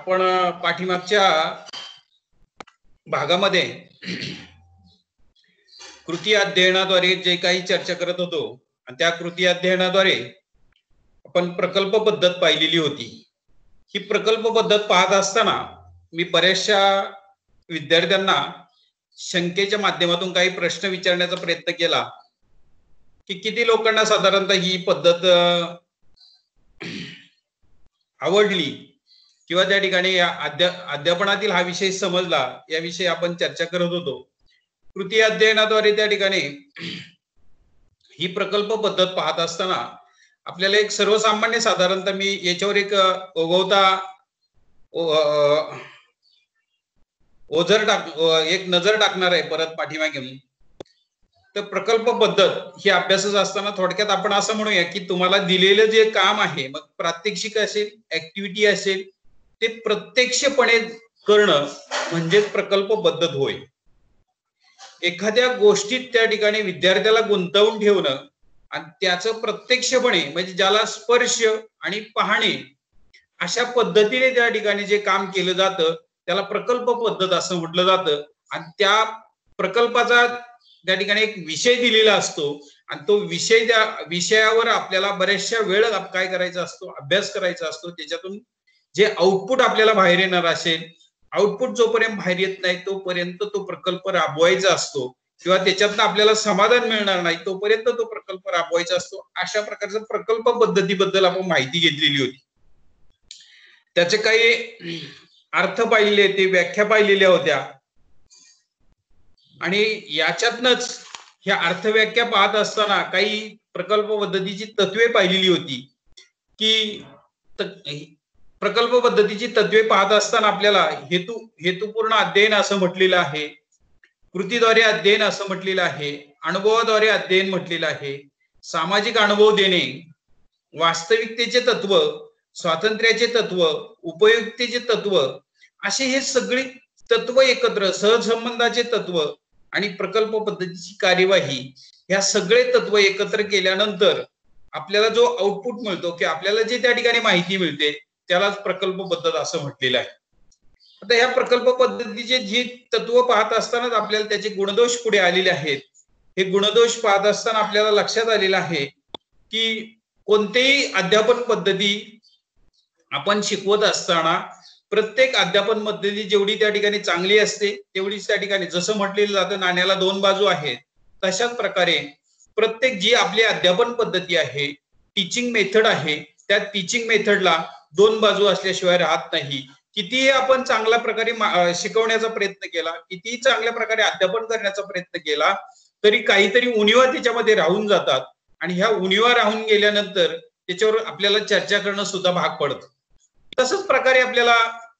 आपण पाठीमागच्या भागामध्ये कृती अध्ययनाद्वारे जे काही चर्चा करत होतो आणि त्या कृती अध्ययनाद्वारे आपण प्रकल्प पद्धत पाहिलेली होती। ही प्रकल्प पद्धत पाहत असताना मी बऱ्याचशा विद्यार्थ्यांना शंकेच्या माध्यमातून काही प्रश्न विचारण्याचा प्रयत्न केला की किती लोकांना साधारणतः ही पद्धत आवडली किंवा त्या ठिकाणी अध्यापनातील हा विषय समजला, याविषयी आपण चर्चा करत होतो। कृती अध्ययनाद्वारे त्या ठिकाणी ही प्रकल्प पद्धत पाहत असताना आपल्याला एक सर्वसामान्य साधारणतः मी याच्यावर एक एक नजर टाकणार आहे परत पाठीमागे। तर प्रकल्प पद्धत ही अभ्यासच असताना थोडक्यात आपण असं म्हणूया की तुम्हाला दिलेलं जे काम आहे, मग प्रात्यक्षिक असेल, ऍक्टिव्हिटी असेल, ते प्रत्यक्षपणे करणं म्हणजेच प्रकल्प पद्धत होय। एखाद्या गोष्टीत त्या ठिकाणी विद्यार्थ्याला गुंतवून ठेवणं आणि त्याचं प्रत्यक्षपणे म्हणजे ज्याला स्पर्श आणि पाहणे अशा पद्धतीने त्या ठिकाणी जे काम केलं जातं त्याला प्रकल्प पद्धत असं म्हटलं जातं। आणि त्या प्रकल्पाचा त्या ठिकाणी एक विषय दिलेला असतो आणि तो विषय त्या विषयावर आपल्याला बरेचशा वेळ काय करायचा असतो, अभ्यास करायचा असतो। त्याच्यातून जे आउटपुट आपल्याला बाहेर येणार असेल, आउटपुट जोपर्यंत बाहेर येत नाही तोपर्यंत तो प्रकल्प राबवायचा असतो किंवा त्याच्यातनं आपल्याला समाधान मिळणार नाही तोपर्यंत तो प्रकल्प राबवायचा असतो। अशा प्रकारच्या प्रकल्प पद्धतीबद्दल आपण माहिती घेतलेली होती। त्याचे काही अर्थ पाहिले, ते व्याख्या पाहिलेल्या होत्या आणि याच्यातनच ह्या अर्थव्याख्या पाहत असताना काही प्रकल्प पद्धतीची तत्वे पाहिलेली होती की प्रकल्प पद्धतीची तत्वे पाहत असताना आपल्याला हेतुपूर्ण अध्ययन असं म्हटलेलं आहे, कृतीद्वारे अध्ययन असं म्हटलेलं आहे, अनुभवाद्वारे अध्ययन म्हटलेलं आहे, सामाजिक अनुभव देणे, वास्तविकतेचे तत्व, स्वातंत्र्याचे तत्व, उपयुक्तेचे तत्व, असे हे सगळे तत्व एकत्र, सहसंबंधाचे तत्व आणि प्रकल्प पद्धतीची कार्यवाही, ह्या सगळे तत्व एकत्र केल्यानंतर आपल्याला जो आउटपुट मिळतो की आपल्याला जे त्या ठिकाणी माहिती मिळते त्यालाच प्रकल्प पद्धत असं म्हटलेलं आहे। आता ह्या प्रकल्प पद्धतीचे जी तत्व पाहत असतानाच आपल्याला त्याचे गुणदोष पुढे आलेले आहेत। हे गुणदोष पाहत असताना आपल्याला लक्षात आलेलं आहे की कोणतेही अध्यापन पद्धती आपण शिकवत असताना प्रत्येक अध्यापन पद्धती जेवढी त्या ठिकाणी चांगली असते तेवढीच त्या ठिकाणी, जसं म्हटलेलं जातं नाण्याला दोन बाजू आहेत, तशाच प्रकारे प्रत्येक जी आपली अध्यापन पद्धती आहे, टीचिंग मेथड आहे, त्या टीचिंग मेथडला दोन बाजू असल्याशिवाय राहत नाही। कितीही आपण चांगल्या प्रकारे शिकवण्याचा प्रयत्न केला, कितीही चांगल्या प्रकारे अध्यापन करण्याचा प्रयत्न केला तरी काहीतरी उणिवा त्याच्यामध्ये राहून जातात आणि ह्या उणिवा राहून गेल्यानंतर त्याच्यावर आपल्याला चर्चा करणं सुद्धा भाग पडतं। तसंच प्रकारे आपल्याला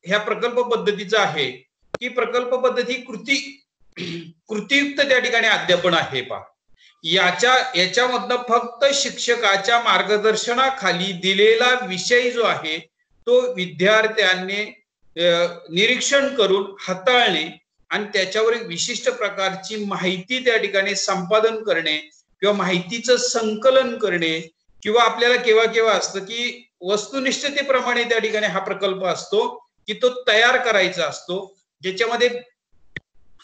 ह्या प्रकल्प पद्धतीचं आहे की प्रकल्प पद्धती कृतीयुक्त त्या ठिकाणी अध्यापन आहे। पहा, याच्यामधनं फक्त शिक्षकाच्या मार्गदर्शनाखाली दिलेला विषय जो आहे तो विद्यार्थ्यांनी निरीक्षण करून हाताळणे आणि त्याच्यावर एक विशिष्ट प्रकारची माहिती त्या ठिकाणी संपादन करणे किंवा माहितीचं संकलन करणे किंवा आपल्याला केव्हा केव्हा असतं की वस्तुनिष्ठतेप्रमाणे त्या ठिकाणी हा प्रकल्प असतो की तो तयार करायचा असतो, ज्याच्यामध्ये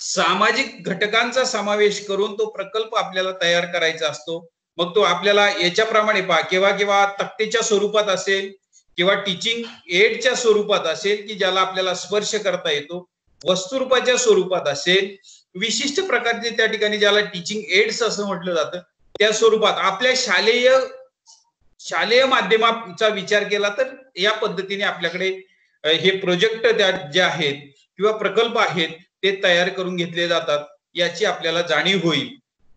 सामाजिक घटकांचा समावेश करून तो प्रकल्प आपल्याला तयार करायचा असतो। मग तो आपल्याला याच्याप्रमाणे पहा, केव्हा केव्हा तक्तेच्या स्वरूपात असेल किंवा टीचिंग एडच्या स्वरूपात असेल की ज्याला आपल्याला स्पर्श करता येतो, वस्तुरूपाच्या स्वरूपात असेल, विशिष्ट प्रकारचे त्या ठिकाणी ज्याला टीचिंग एड्स असं म्हटलं जातं त्या स्वरूपात आपल्या शालेय माध्यमाचा विचार केला तर या पद्धतीने आपल्याकडे हे प्रोजेक्ट जे आहेत किंवा प्रकल्प आहेत ते तयार करून घेतले जातात, याची आपल्याला जाणीव होईल।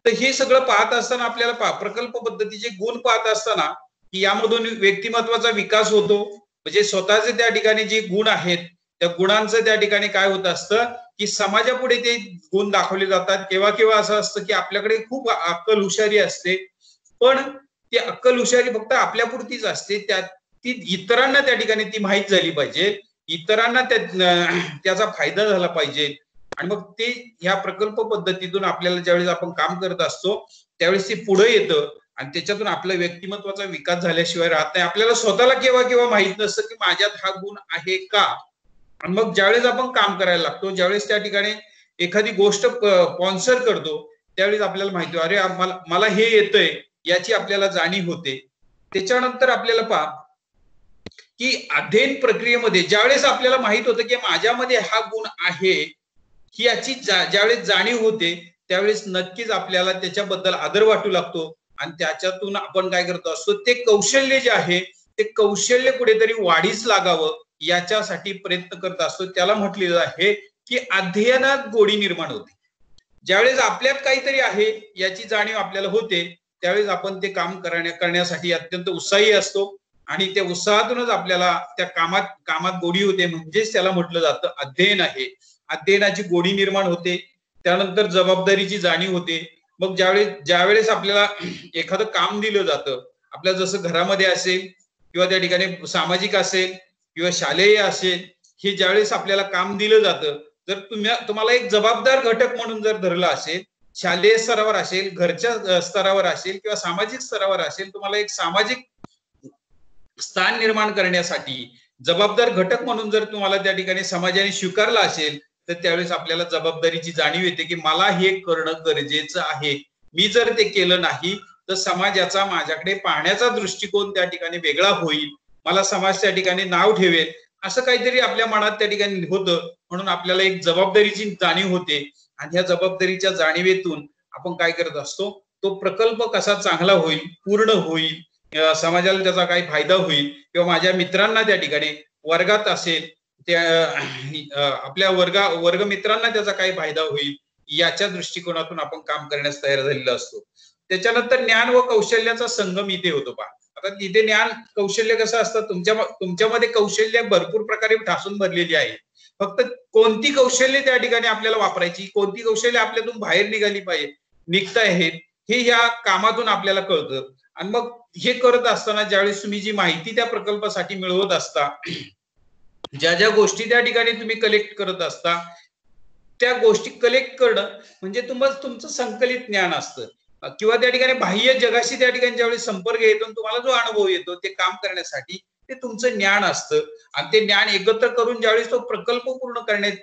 तर हे सगळं पाहत असताना आपल्याला प्रकल्प पद्धतीचे गुण पाहत असताना की यामधून व्यक्तिमत्वाचा विकास होतो, म्हणजे स्वतःचे त्या ठिकाणी जे गुण आहेत त्या गुणांचं त्या ठिकाणी काय होत असतं की समाजापुढे ते गुण दाखवले जातात। केव्हा केव्हा असं असतं की आपल्याकडे खूप अक्कल हुशारी असते पण ती अक्कल हुशारी फक्त आपल्यापुरतीच असते, ती इतरांना त्या ठिकाणी ती माहीत झाली पाहिजे, इतरांना त्याचा फायदा झाला पाहिजे। आणि मग ते ह्या प्रकल्प पद्धतीतून आपल्याला ज्यावेळेस आपण काम करत असतो त्यावेळेस ते पुढे येतं आणि त्याच्यातून आपल्या व्यक्तिमत्वाचा विकास झाल्याशिवाय राहत नाही। आपल्याला स्वतःला केव्हा केव्हा माहित नसतं की माझ्यात हा गुण आहे का, आणि मग ज्यावेळेस आपण काम करायला लागतो, ज्यावेळेस त्या ठिकाणी एखादी गोष्ट स्पॉन्सर करतो, त्यावेळेस आपल्याला माहिती अरे मला हे येतंय याची आपल्याला जाणीव होते. त्याच्यानंतर आपल्याला पहा की अध्ययन प्रक्रियेमध्ये ज्यावेळेस आपल्याला माहित होतं की माझ्यामध्ये हा गुण आहे ही याची ज्यावेळेस जाणीव होते, त्यावेळेस नक्कीच आपल्याला त्याच्याबद्दल आदर वाटू लागतो आणि त्याच्यातून आपण काय करतो असतो, ते कौशल्य जे आहे ते कौशल्य कुठेतरी वाढीस लागावं याच्यासाठी प्रयत्न करत असतो. त्याला म्हटलेलं आहे की अध्ययनात गोडी निर्माण होते. ज्यावेळेस आपल्यात काहीतरी आहे याची जाणीव आपल्याला होते, त्यावेळेस आपण ते काम करण्यासाठी अत्यंत उत्साही असतो आणि त्या उत्साहातूनच आपल्याला त्या कामात गोडी होते. म्हणजेच त्याला म्हटलं जातं अध्ययन आहे. अध्ययनाची गोडी निर्माण होते, त्यानंतर जबाबदारीची जाणीव होते. मग ज्यावेळेस आपल्याला एखादं काम दिलं जातं, आपल्या जसं घरामध्ये असेल किंवा त्या ठिकाणी सामाजिक असेल किंवा शालेय असेल, हे ज्यावेळेस आपल्याला काम दिलं जातं, जर तुम्हाला एक जबाबदार घटक म्हणून जर धरला असेल, शालेय स्तरावर असेल, घरच्या स्तरावर असेल किंवा सामाजिक स्तरावर असेल, तुम्हाला एक सामाजिक स्थान निर्माण करण्यासाठी जबाबदार घटक म्हणून जर तुम्हाला त्या ठिकाणी समाजाने स्वीकारला असेल, तर त्यावेळेस आपल्याला जबाबदारीची जाणीव येते की मला हे करणं गरजेचं आहे. मी जर ते केलं नाही तर समाजाचा माझ्याकडे पाहण्याचा दृष्टिकोन त्या ठिकाणी वेगळा होईल, मला समाज त्या ठिकाणी नाव ठेवेल, असं काहीतरी आपल्या मनात त्या ठिकाणी होतं. म्हणून आपल्याला एक जबाबदारीची जाणीव होते आणि ह्या जबाबदारीच्या जाणीवेतून आपण काय करत असतो, तो प्रकल्प कसा चांगला होईल, पूर्ण होईल, समाजाला त्याचा काही फायदा होईल किंवा माझ्या मित्रांना त्या ठिकाणी वर्गात असेल त्या आपल्या वर्ग मित्रांना त्याचा काही फायदा होईल याच्या दृष्टिकोनातून आपण काम करण्यास तयार झालेला असतो. त्याच्यानंतर ज्ञान व कौशल्याचा संगम इथे होतो पहा. आता इथे ज्ञान कौशल्य कसं असतं, तुमच्यामध्ये कौशल्य भरपूर प्रकारे ठासून भरलेली आहे. फक्त कोणती कौशल्य त्या ठिकाणी आपल्याला वापरायची, कोणती कौशल्य आपल्यातून बाहेर निघता आहेत, हे या कामातून आपल्याला कळतं. आणि मग हे करत असताना ज्यावेळेस तुम्ही जी माहिती त्या प्रकल्पासाठी मिळवत असता, ज्या गोष्टी त्या ठिकाणी तुम्ही कलेक्ट करत असता, त्या गोष्टी कलेक्ट करणं म्हणजे तुमचं संकलित ज्ञान असतं किंवा त्या ठिकाणी बाह्य जगाशी त्या ठिकाणी ज्यावेळेस संपर्क येतो, तुम्हाला जो अनुभव येतो ते काम करण्यासाठी ते तुमचं ज्ञान असतं. आणि ते ज्ञान एकत्र करून ज्यावेळेस तो प्रकल्प पूर्ण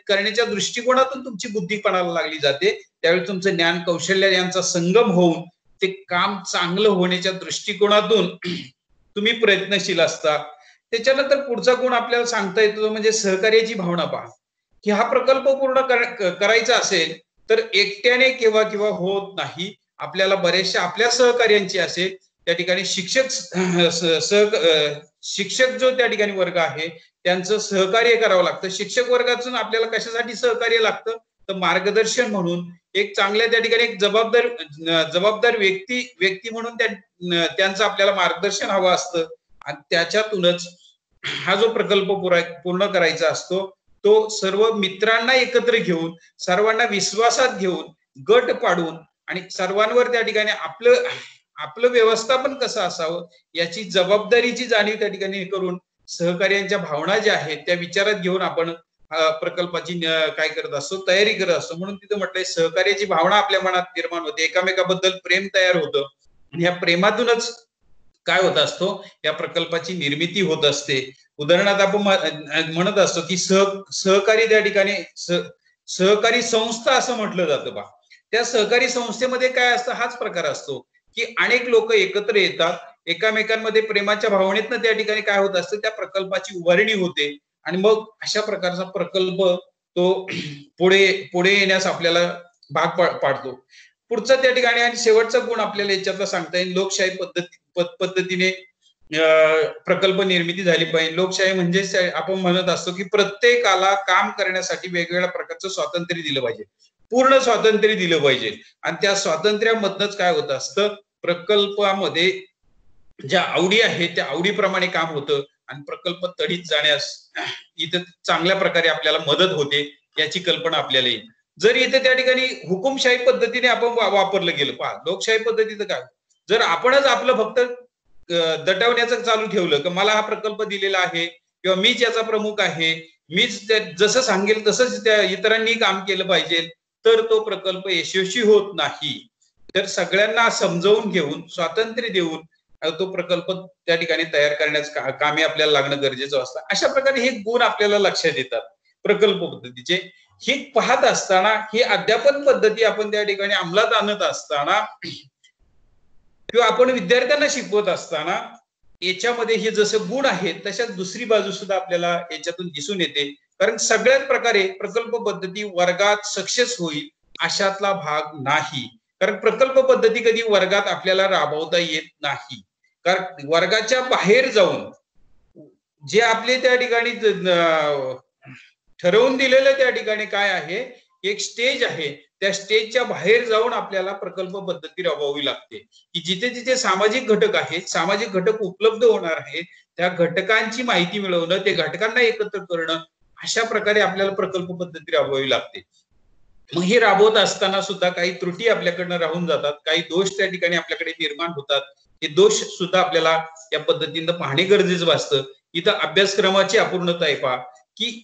करण्याच्या दृष्टिकोनातून तुमची बुद्धीपणाला लागली जाते, त्यावेळी तुमचं ज्ञान कौशल्य यांचा संगम होऊन ते काम चांगलं होण्याच्या दृष्टिकोनातून तुम्ही प्रयत्नशील असता. त्याच्यानंतर पुढचा गुण आपल्याला सांगता येतो म्हणजे सहकार्याची भावना पहा, की हा प्रकल्प पूर्ण करायचा असेल तर एकट्याने केव्हा होत नाही. आपल्याला बरेचशा आपल्या सहकार्यांची असेल, त्या ठिकाणी शिक्षक जो त्या ठिकाणी वर्ग आहे त्यांचं सहकार्य करावं लागतं. शिक्षक वर्गातून आपल्याला कशासाठी सहकार्य लागतं, तर मार्गदर्शन म्हणून एक चांगल्या त्या ठिकाणी एक जबाबदार व्यक्ती म्हणून त्यांचं आपल्याला मार्गदर्शन हवं असतं. आणि त्याच्यातूनच हा जो प्रकल्प पूर्ण करायचा असतो, तो सर्व मित्रांना एकत्र घेऊन, सर्वांना विश्वासात घेऊन, गट पाडून आणि सर्वांवर त्या ठिकाणी आपलं व्यवस्थापन कसं असावं याची जबाबदारीची जाणीव त्या ठिकाणी करून सहकार्यांच्या भावना ज्या आहेत त्या विचारात घेऊन आपण प्रकल्पाची काय करत असतो, तयारी करत असतो. म्हणून तिथं म्हटलंय सहकार्याची भावना आपल्या मनात निर्माण होते, एकामेकाबद्दल प्रेम तयार होतं आणि या प्रेमातूनच काय होत असतो, या प्रकल्पाची निर्मिती होत असते. उदाहरणार्थ आपण म्हणत असतो की सहकारी त्या ठिकाणी सहकारी संस्था असं म्हटलं जातं बा. त्या सहकारी संस्थेमध्ये काय असतं, हाच प्रकार असतो की अनेक लोक एकत्र येतात, एकामेकांमध्ये प्रेमाच्या भावनेतनं त्या ठिकाणी काय होत असतं, त्या प्रकल्पाची उभारणी होते आणि मग अशा प्रकारचा प्रकल्प तो पुढे येण्यास आपल्याला भाग पाडतो. पुढचा त्या ठिकाणी आणि शेवटचा गुण आपल्याला याच्यातला सांगता येईल, लोकशाही पद्धतीने प्रकल्प निर्मिती झाली पाहिजे. लोकशाही म्हणजे आपण म्हणत असतो की प्रत्येकाला काम करण्यासाठी वेगवेगळ्या प्रकारचं स्वातंत्र्य दिलं पाहिजे, पूर्ण स्वातंत्र्य दिलं पाहिजे. आणि त्या स्वातंत्र्यामधनच काय होत असतं, प्रकल्पामध्ये ज्या आवडी आहेत त्या आवडीप्रमाणे काम होतं आणि प्रकल्प तडीत जाण्यास इथं चांगल्या प्रकारे आपल्याला मदत होते याची कल्पना आपल्याला येईल. जर इथे त्या ठिकाणी हुकुमशाही पद्धतीने आपण वापरलं गेलं, पहा लोकशाही पद्धतीचं काय, जर आपणच आपलं फक्त दटवण्याचं चालू ठेवलं की मला हा प्रकल्प दिलेला आहे किंवा मीच याचा प्रमुख आहे, मीच जसं सांगेल तसंच त्या इतरांनी काम केलं पाहिजे, तर तो प्रकल्प यशस्वी होत नाही. तर सगळ्यांना समजावून घेऊन स्वातंत्र्य देऊन तो प्रकल्प त्या ठिकाणी तयार करण्याचं कामी आपल्याला लागणं गरजेचं असतं. अशा प्रकारे हे गुण आपल्याला लक्षात येतात. प्रकल्प पद्धतीचे. हे पाहत असताना ही अध्यापन पद्धती आपण त्या ठिकाणी अंमलात आणत असताना किंवा आपण विद्यार्थ्यांना शिकवत असताना याच्यामध्ये हे जसं गुण आहेत तशाच दुसरी बाजू सुद्धा आपल्याला याच्यातून दिसून येते. कारण सगळ्याच प्रकारे प्रकल्प पद्धती वर्गात सक्सेस होईल अशातला भाग नाही. कारण प्रकल्प पद्धती कधी वर्गात आपल्याला राबवता येत नाही. कारण वर्गाच्या बाहेर जाऊन जे आपले त्या ठिकाणी ठरवून दिलेलं त्या ठिकाणी काय आहे, एक स्टेज आहे, त्या स्टेजच्या बाहेर जाऊन आपल्याला प्रकल्प पद्धती राबवावी लागते की जिथे जिथे सामाजिक घटक आहेत, सामाजिक घटक उपलब्ध होणार आहेत, त्या घटकांची माहिती मिळवणं, ते घटकांना एकत्र करणं, अशा प्रकारे आपल्याला प्रकल्प पद्धती राबवावी लागते. मग हे राबवत असताना सुद्धा काही त्रुटी आपल्याकडनं राहून जातात, काही दोष त्या ठिकाणी आपल्याकडे निर्माण होतात. हे दोष सुद्धा आपल्याला या पद्धतीनं पाहणे गरजेचं भासतं. इथं अभ्यासक्रमाची अपूर्णता आहे पहा की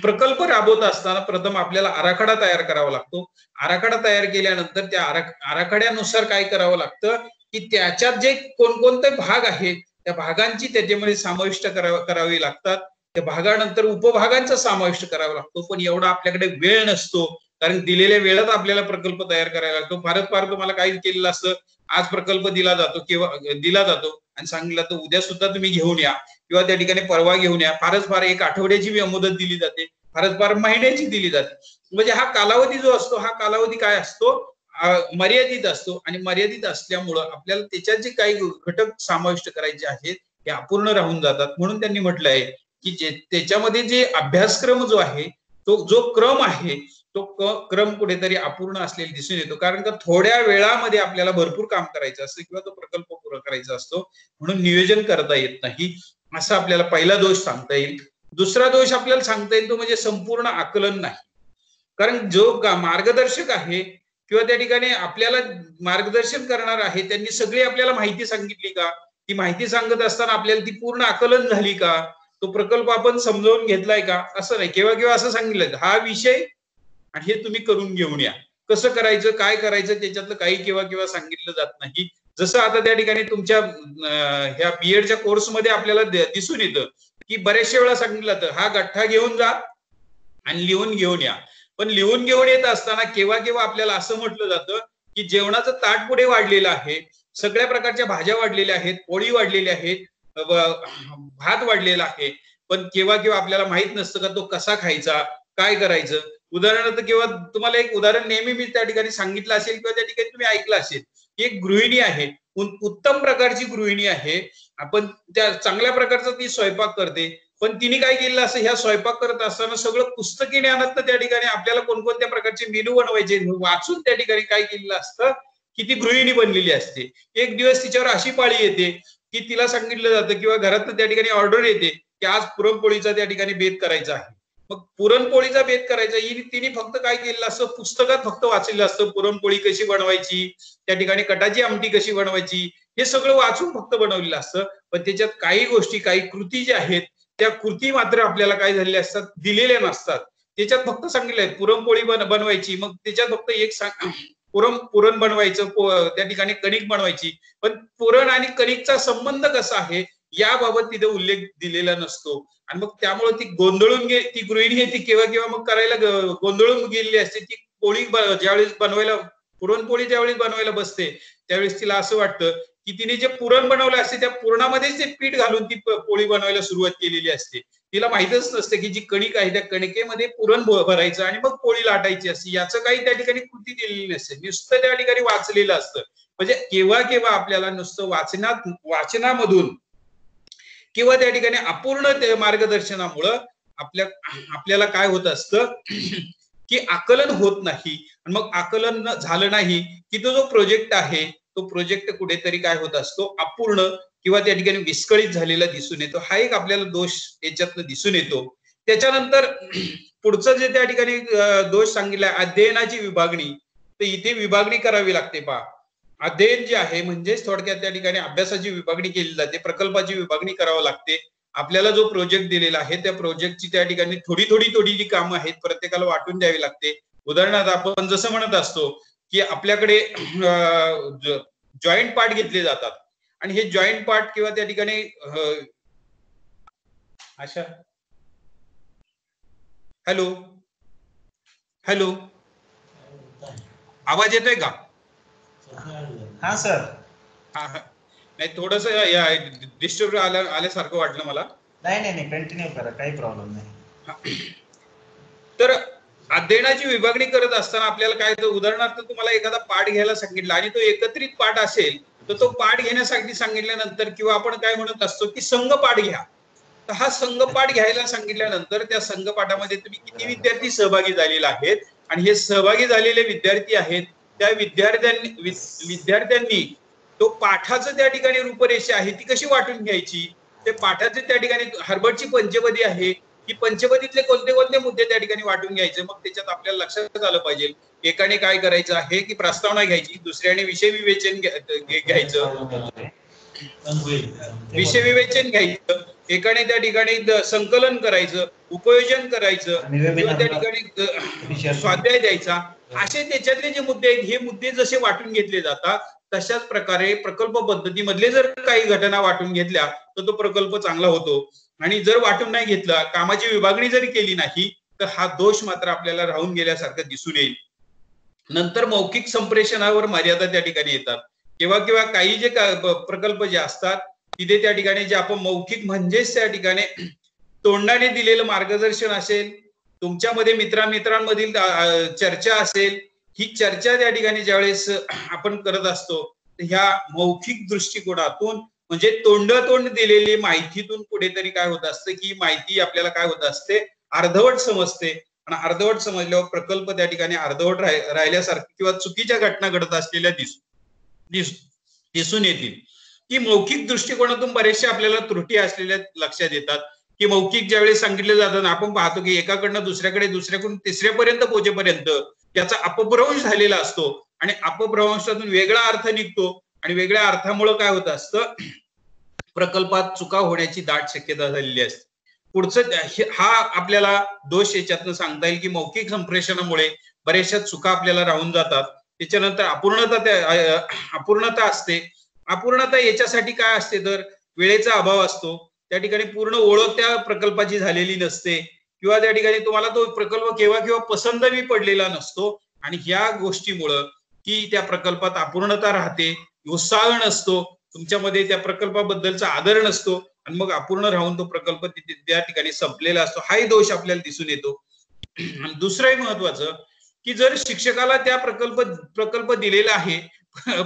प्रकल्प राबवत असताना प्रथम आपल्याला आराखडा तयार करावा लागतो. आराखडा तयार केल्यानंतर त्या आराखड्यानुसार काय करावं लागतं की त्याच्यात जे कोणकोणते भाग आहेत त्या भागांची त्याच्यामध्ये समाविष्ट करावी लागतात. त्या भागानंतर उपभागांचा समाविष्ट करावा लागतो. पण एवढा आपल्याकडे वेळ नसतो, कारण दिलेल्या वेळात आपल्याला प्रकल्प तयार करायला लागतो. फारच फार तुम्हाला काय केलेलं असतं, आज प्रकल्प दिला जातो किंवा दिला जातो आणि सांगितलं तर उद्या सुद्धा तुम्ही घेऊन या किंवा त्या ठिकाणी परवा घेऊन या. फारच फार एक आठवड्याची मुदत दिली जाते, फारच फार महिन्याची दिली जाते. म्हणजे हा कालावधी जो असतो हा कालावधी काय असतो, मर्यादित असतो. आणि मर्यादित असल्यामुळं आपल्याला त्याच्यात जे काही घटक समाविष्ट करायचे आहेत ते अपूर्ण राहून जातात. म्हणून त्यांनी म्हटलंय की त्याच्यामध्ये जे अभ्यासक्रम जो आहे, तो जो क्रम आहे तो क्रम कुठेतरी अपूर्ण असलेला दिसून येतो. कारण का थोड्या वेळामध्ये आपल्याला भरपूर काम करायचं असतं किंवा तो प्रकल्प पूर्ण करायचा असतो, म्हणून नियोजन करता येत नाही, असं आपल्याला पहिला दोष सांगता येईल. दुसरा दोष आपल्याला सांगता येईल तो म्हणजे संपूर्ण आकलन नाही. कारण जो मार्गदर्शक आहे किंवा त्या ठिकाणी आपल्याला मार्गदर्शन करणार आहे त्यांनी सगळी आपल्याला माहिती सांगितली का, ती माहिती सांगत असताना आपल्याला ती पूर्ण आकलन झाली का, तो प्रकल्प आपण समजावून घेतलाय का, असं नाही. केव्हा केव्हा असं सांगितलं हा विषय आणि हे तुम्ही करून घेऊन या, कसं करायचं काय करायचं त्याच्यातलं काही केव्हा केव्हा सांगितलं जात नाही. जसं आता त्या ठिकाणी तुमच्या ह्या बीएडच्या कोर्समध्ये आपल्याला दिसून येतं की बऱ्याचशा वेळा सांगितलं जातं हा गठ्ठा घेऊन जा आणि लिहून घेऊन या. पण लिहून घेऊन येत असताना केव्हा केव्हा आपल्याला असं म्हटलं जातं की जेवणाचं ताट पुढे वाढलेलं आहे, सगळ्या प्रकारच्या भाज्या वाढलेल्या आहेत, पोळी वाढलेली आहेत, भात वाढलेला आहे, पण केव्हा केव्हा आपल्याला माहित नसतं का तो कसा खायचा, काय करायचं. उदाहरणार्थ किंवा तुम्हाला एक उदाहरण नेहमी मी त्या ठिकाणी सांगितलं असेल किंवा त्या ठिकाणी तुम्ही ऐकलं असेल की एक गृहिणी आहे, उत्तम प्रकारची गृहिणी आहे, आपण त्या चांगल्या प्रकारचा ती स्वयंपाक करते, पण तिने काय केलेलं असं ह्या स्वयंपाक करत असताना सगळं पुस्तकी ज्ञानात त्या ठिकाणी आपल्याला कोणकोणत्या प्रकारचे मेनू बनवायचे वाचून त्या ठिकाणी काय केलेलं असतं की ती गृहिणी बनलेली असते. एक दिवस तिच्यावर अशी पाळी येते की तिला सांगितलं जातं किंवा घरात त्या ठिकाणी ऑर्डर येते की आज पुरणपोळीचा त्या ठिकाणी बेत करायचा आहे. मग पुरणपोळीचा बेत करायचा तिने फक्त काय केलेलं असतं, पुस्तकात फक्त वाचलेलं असतं पुरणपोळी कशी बनवायची, त्या ठिकाणी कटाची आमटी कशी बनवायची, हे सगळं वाचून फक्त बनवलेलं असतं. पण त्याच्यात काही गोष्टी काही कृती ज्या आहेत त्या कृती मात्र आपल्याला काय झालेल्या असतात, दिलेल्या नसतात. त्याच्यात फक्त सांगितलंय पुरणपोळी बनवायची, मग त्याच्यात फक्त एक पुरण बनवायचं, त्या ठिकाणी कणिक बनवायची, पण पुरण आणि कणिकचा संबंध कसा आहे याबाबत तिथे उल्लेख दिलेला नसतो. आणि मग त्यामुळे ती गोंधळून ती गृहिणी आहे ती केव्हा केव्हा मग करायला गोंधळून गेलेली असते. ती पोळी ज्यावेळेस बनवायला पुरणपोळी ज्यावेळेस बनवायला बसते त्यावेळेस तिला असं वाटतं की तिने जे पुरण बनवलं असते त्या पुरणामध्येच ते पीठ घालून ती पोळी बनवायला सुरुवात केलेली असते. तिला माहितच नसते की जी कणिक आहे त्या कणिकेमध्ये पुरण भरायचं आणि मग पोळी लाटायची असते. याचं काही त्या ठिकाणी कृती दिलेली नसते, नुसतं त्या ठिकाणी वाचलेलं असतं. म्हणजे केव्हा केव्हा आपल्याला नुसतं वाचनामधून किंवा त्या ठिकाणी अपूर्ण मार्गदर्शनामुळं आपल्याला काय होत असतं की आकलन होत नाही. आणि मग आकलन झालं नाही की तो जो प्रोजेक्ट आहे तो प्रोजेक्ट कुठेतरी काय होत असतो, अपूर्ण किंवा त्या ठिकाणी विस्कळीत झालेला दिसून येतो. हा एक आपल्याला दोष याच्यातनं दिसून येतो. त्याच्यानंतर पुढचं जे त्या ठिकाणी दोष सांगितलाय अध्ययनाची विभागणी, तर इथे विभागणी करावी लागते पहा. अध्ययन जे आहे म्हणजेच थोडक्यात त्या ठिकाणी अभ्यासाची विभागणी केली जाते, प्रकल्पाची विभागणी करावी लागते. आपल्याला जो प्रोजेक्ट दिलेला आहे त्या प्रोजेक्टची त्या ठिकाणी थोडी थोडी जी कामं आहेत प्रत्येकाला वाटून द्यावी लागते. उदाहरणार्थ आपण जसं म्हणत असतो की आपल्याकडे जॉईंट पार्ट घेतले जातात आणि हे जॉईंट पार्ट किंवा त्या ठिकाणी अशा हॅलो हॅलो, आवाज येतोय का? हा सर. हा नाही, थोडस डिस्टर्ब आल्यासारखं वाटलं मला. नाही कंटिन्यू करा, काही प्रॉब्लेम नाही. तर अध्ययनाची विभागणी करत असताना आपल्याला काय, तर उदाहरणार्थ तुम्हाला एखादा पाठ घ्यायला सांगितला आणि तो एकत्रित पाठ असेल तर तो पाठ घेण्यासाठी सांगितल्यानंतर, किंवा आपण काय म्हणत असतो की संघपाठ घ्या, तर हा संघपाठ घ्यायला सांगितल्यानंतर त्या संघपाठामध्ये तुम्ही किती विद्यार्थी सहभागी झालेले आहेत आणि हे सहभागी झालेले विद्यार्थी आहेत, त्या विद्यार्थ्यांनी तो पाठाचं त्या ठिकाणी रूपरेषा आहे ती कशी वाटून घ्यायची, ते पाठाचे त्या ठिकाणी हर्बर्टची पंचपदी आहे, की पंचपदीतले कोणते कोणते मुद्दे त्या ठिकाणी वाटून घ्यायचे. मग त्याच्यात आपल्याला लक्षात आलं पाहिजे, एकाने काय करायचं आहे की प्रस्तावना घ्यायची, दुसऱ्याने विषय विवेचन घ्यायचं, विषय विवेचन घ्यायचं, एकाने त्या ठिकाणी संकलन करायचं, उपयोजन करायचं, किंवा त्या ठिकाणी स्वाध्याय द्यायचा. असे त्याच्यातले जे मुद्दे आहेत, हे मुद्दे जसे वाटून घेतले जातात, तशाच प्रकारे प्रकल्प पद्धतीमधले जर काही घटना वाटून घेतल्या तर तो प्रकल्प चांगला होतो. आणि जर वाटून नाही घेतला, कामाची विभागणी जरी केली नाही, तर हा दोष मात्र आपल्याला राहून गेल्यासारखं दिसून येईल. नंतर मौखिक संप्रेषणावर मर्यादा त्या ठिकाणी येतात. किंवा काही जे प्रकल्प जे असतात तिथे त्या ठिकाणी जे आपण मौखिक म्हणजेच त्या ठिकाणी तोंडाने दिलेलं मार्गदर्शन असेल, तुमच्यामध्ये मित्रांमधील चर्चा असेल, ही चर्चा त्या ठिकाणी ज्यावेळेस आपण करत असतो, ह्या मौखिक दृष्टिकोनातून म्हणजे तोंडातोंड दिलेली माहितीतून कुठेतरी काय होत असतं की माहिती आपल्याला काय होत असते, अर्धवट समजते. आणि अर्धवट समजल्यावर प्रकल्प त्या ठिकाणी अर्धवट राहिल्यासारखं किंवा चुकीच्या घटना घडत असलेल्या दिसून येतील. की मौखिक दृष्टिकोनातून बरेचशे आपल्याला त्रुटी असलेल्या लक्षात येतात. की मौखिक ज्यावेळेस सांगितलं जातं, आपण पाहतो की एकाकडनं दुसऱ्याकडे, दुसऱ्याकडून तिसऱ्यापर्यंत पोहोचेपर्यंत त्याचा अपभ्रंश झालेला असतो आणि अपभ्रंशातून वेगळा अर्थ निघतो आणि वेगळ्या अर्थामुळे काय होत असतं, प्रकल्पात चुका होण्याची दाट शक्यता झालेली असते. पुढचं हा आपल्याला दोष याच्यातनं सांगता येईल की मौखिक संप्रेषणामुळे बऱ्याचशा चुका आपल्याला राहून जातात. त्याच्यानंतर अपूर्णता असते. अपूर्णता याच्यासाठी काय असते, तर वेळेचा अभाव असतो, त्या ठिकाणी पूर्ण ओळख त्या प्रकल्पाची झालेली नसते, किंवा त्या ठिकाणी तुम्हाला तो प्रकल्प केव्हा पसंत बी पडलेला नसतो. आणि ह्या गोष्टीमुळं की त्या प्रकल्पात अपूर्णता राहते, उत्साह नसतो, तुमच्यामध्ये त्या प्रकल्पाबद्दलचा आदर नसतो, आणि मग अपूर्ण राहून तो प्रकल्प त्या ठिकाणी संपलेला असतो. हाही दोष आपल्याला दिसून येतो. आणि दुसरंही महत्वाचं की जर शिक्षकाला त्या प्रकल्प दिलेला आहे,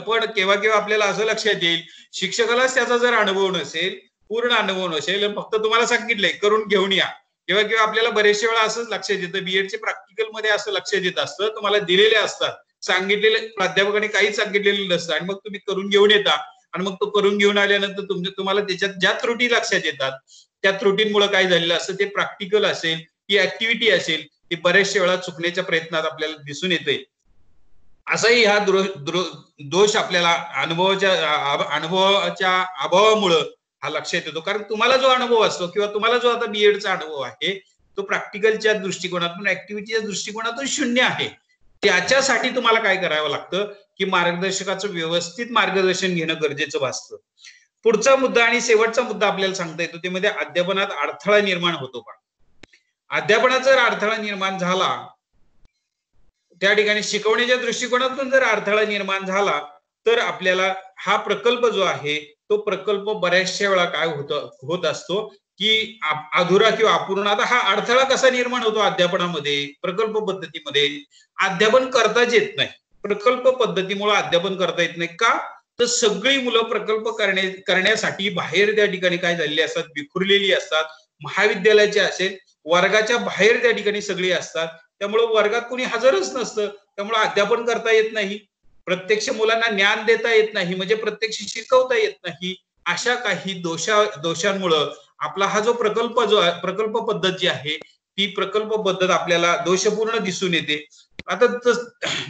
पण केव्हा आपल्याला असं लक्षात येईल, शिक्षकालाच त्याचा जर अनुभव नसेल, पूर्ण अनुभव नसेल, फक्त तुम्हाला सांगितलंय करून घेऊन या, किंवा आपल्याला बरेचशे वेळा असंच लक्षात येतं, बीएडचे प्रॅक्टिकल मध्ये असं लक्षात येत असतं, तुम्हाला दिलेले असतात, सांगितलेले प्राध्यापकाने काहीच सांगितलेलं नसतं, आणि मग तुम्ही करून घेऊन येता, आणि मग तो करून घेऊन आल्यानंतर तुम्हाला त्याच्यात ज्या त्रुटी लक्षात येतात, त्या त्रुटींमुळे काय झालेलं असतं, ते प्रॅक्टिकल असेल, ती ऍक्टिव्हिटी असेल, ती बऱ्याचशा वेळा चुकण्याच्या प्रयत्नात आपल्याला दिसून येते. असाही हा दोष आपल्याला अनुभवाच्या अभावामुळं हा लक्षात येतो. कारण तुम्हाला जो अनुभव असतो, किंवा तुम्हाला जो आता बीएडचा अनुभव आहे, तो प्रॅक्टिकलच्या दृष्टिकोनातून, ऍक्टिव्हिटीच्या दृष्टिकोनातून शून्य आहे. त्याच्यासाठी तुम्हाला काय करावं लागतं की मार्गदर्शकाचं व्यवस्थित मार्गदर्शन घेणं गरजेचं भासतं. पुढचा मुद्दा आणि शेवटचा मुद्दा आपल्याला सांगता येतो, ते म्हणजे अध्यापनात अडथळा निर्माण होतो का. अध्यापनात जर अडथळा निर्माण झाला, त्या ठिकाणी शिकवण्याच्या दृष्टिकोनातून जर अडथळा निर्माण झाला, तर आपल्याला हा प्रकल्प जो आहे, तो प्रकल्प बऱ्याचशा वेळा काय होत असतो की अधुरा किंवा अपूर्ण. आता हा अडथळा कसा निर्माण होतो अध्यापनामध्ये, प्रकल्प पद्धतीमध्ये अध्यापन करताच येत नाही. प्रकल्प पद्धतीमुळे अध्यापन करता येत नाही का, तर सगळी मुलं प्रकल्प करण्यासाठी बाहेर त्या ठिकाणी काय झालेली असतात, विखुरलेली असतात. महाविद्यालयाचे असेल, वर्गाच्या बाहेर त्या ठिकाणी सगळी असतात, त्यामुळे वर्गात कोणी हजरच नसतं, त्यामुळे अध्यापन करता येत नाही, प्रत्यक्ष मुलांना ज्ञान देता येत नाही, म्हणजे प्रत्यक्ष शिकवता येत नाही. अशा काही दोषांमुळं आपला हा जो प्रकल्प पद्धत जी आहे, ती प्रकल्प पद्धत आपल्याला दोषपूर्ण दिसून येते. आता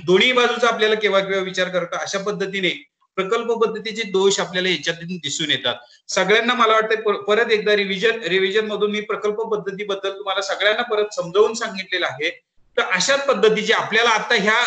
दोन्ही बाजूचा आपल्याला केव्हा विचार करता अशा पद्धतीने प्रकल्प पद्धतीचे दोष आपल्याला याच्यातून दिसून येतात. सगळ्यांना मला वाटतं परत एकदा रिव्हिजन मधून मी प्रकल्प पद्धतीबद्दल तुम्हाला सगळ्यांना परत समजावून सांगितलेलं आहे. तर अशाच पद्धतीचे आपल्याला आता ह्या